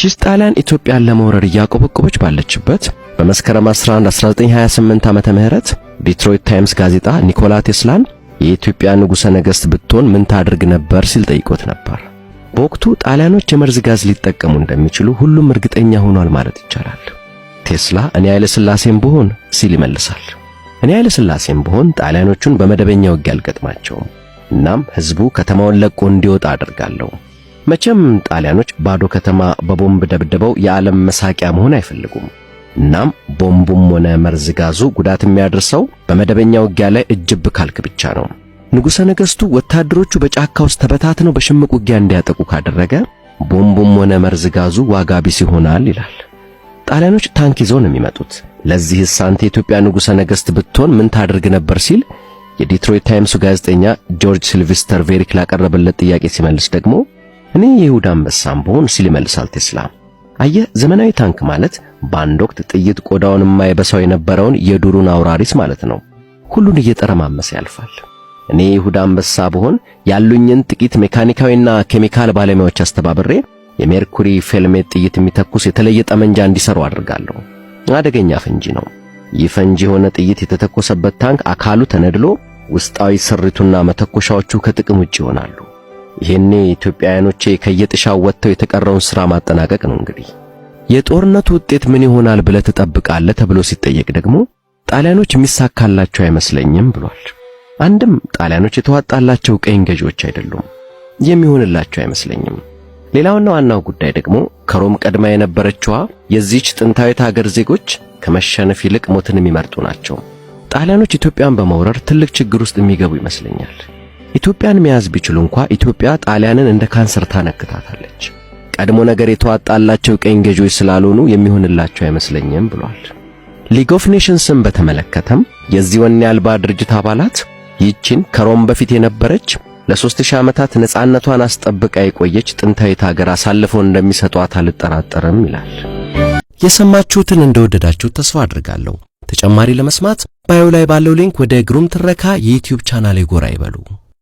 ፋሺስት ጣሊያን ኢትዮጵያን ለመውረር ያቆበቆበች ባለችበት በመስከረም 11 1928 ዓመተ ምህረት ዲትሮይት ታይምስ ጋዜጣ ኒኮላ ቴስላን የኢትዮጵያ ንጉሠ ነገሥት ብትሆን ምን ታደርግ ነበር ሲል ጠይቆት ነበር። በወቅቱ ጣሊያኖች የመርዝ ጋዝ ሊጠቀሙ እንደሚችሉ ሁሉም እርግጠኛ ሆኗል ማለት ይቻላል። ቴስላ እኔ ኃይለ ሥላሴም ብሆን ሲል ይመልሳል። እኔ ኃይለ ሥላሴም ብሆን ጣሊያኖቹን በመደበኛ ውጊያ አልገጥማቸውም። እናም ሕዝቡ ከተማውን ለቆ እንዲወጣ አደርጋለሁ። መቼም ጣሊያኖች ባዶ ከተማ በቦምብ ደብድበው የዓለም መሳቂያ መሆን አይፈልጉም። እናም ቦምቡም ሆነ መርዝ ጋዙ ጉዳት የሚያደርሰው በመደበኛ ውጊያ ላይ እጅብ ካልክ ብቻ ነው። ንጉሠ ነገሥቱ ወታደሮቹ በጫካ ውስጥ ተበታትነው በሽምቅ ውጊያ እንዲያጠቁ ካደረገ ቦምቡም ሆነ መርዝ ጋዙ ዋጋ ቢስ ይሆናል ይላል። ጣሊያኖች ታንክ ይዘው ነው የሚመጡት። ለዚህስ አንተ የኢትዮጵያ ንጉሠ ነገሥት ብትሆን ምን ታደርግ ነበር ሲል የዲትሮይት ታይምሱ ጋዜጠኛ ጆርጅ ሲልቨስተር ቬሪክ ላቀረበለት ጥያቄ ሲመልስ ደግሞ እኔ የይሁዳ አንበሳም ብሆን ሲል ይመልሳል ቴስላ። አየህ፣ ዘመናዊ ታንክ ማለት በአንድ ወቅት ጥይት ቆዳውን የማይበሳው የነበረውን የዱሩን አውራሪስ ማለት ነው። ሁሉን እየጠረማመሰ ያልፋል። እኔ የይሁዳ አንበሳ ብሆን ያሉኝን ጥቂት ሜካኒካዊና ኬሚካል ባለሙያዎች አስተባብሬ የሜርኩሪ ፌልሜት ጥይት የሚተኩስ የተለየ ጠመንጃ እንዲሰሩ አድርጋለሁ። አደገኛ ፈንጂ ነው። ይህ ፈንጂ የሆነ ጥይት የተተኮሰበት ታንክ አካሉ ተነድሎ ውስጣዊ ስሪቱና መተኮሻዎቹ ከጥቅም ውጭ ይሆናሉ። ይሄኔ ኢትዮጵያውያኖቼ ከየጥሻው ወጥተው የተቀረውን ሥራ ማጠናቀቅ ነው። እንግዲህ የጦርነቱ ውጤት ምን ይሆናል ብለህ ትጠብቃለህ ተብሎ ሲጠየቅ ደግሞ ጣሊያኖች የሚሳካላቸው አይመስለኝም ብሏል። አንድም ጣሊያኖች የተዋጣላቸው ቀኝ ገዢዎች አይደሉም፣ የሚሆንላቸው አይመስለኝም። ሌላውና ዋናው ጉዳይ ደግሞ ከሮም ቀድማ የነበረችዋ የዚህች ጥንታዊት ሀገር ዜጎች ከመሸነፍ ይልቅ ሞትን የሚመርጡ ናቸው። ጣሊያኖች ኢትዮጵያን በመውረር ትልቅ ችግር ውስጥ የሚገቡ ይመስለኛል። ኢትዮጵያን መያዝ ቢችሉ እንኳ ኢትዮጵያ ጣሊያንን እንደ ካንሰር ታነክታታለች። ቀድሞ ነገር የተዋጣላቸው ቀኝ ገዢዎች ስላልሆኑ የሚሆንላቸው አይመስለኝም ብሏል። ሊግ ኦፍ ኔሽንስን በተመለከተም የዚህ ወኔ አልባ ድርጅት አባላት ይህችን ከሮም በፊት የነበረች ለ3000 ዓመታት ነፃነቷን አስጠብቃ የቆየች ጥንታዊት ሀገር አሳልፈው እንደሚሰጧት አልጠራጠርም ይላል። የሰማችሁትን እንደወደዳችሁት ተስፋ አድርጋለሁ። ተጨማሪ ለመስማት ባዮ ላይ ባለው ሊንክ ወደ ግሩም ትረካ የዩቲዩብ ቻናሌ ጎራ ይበሉ።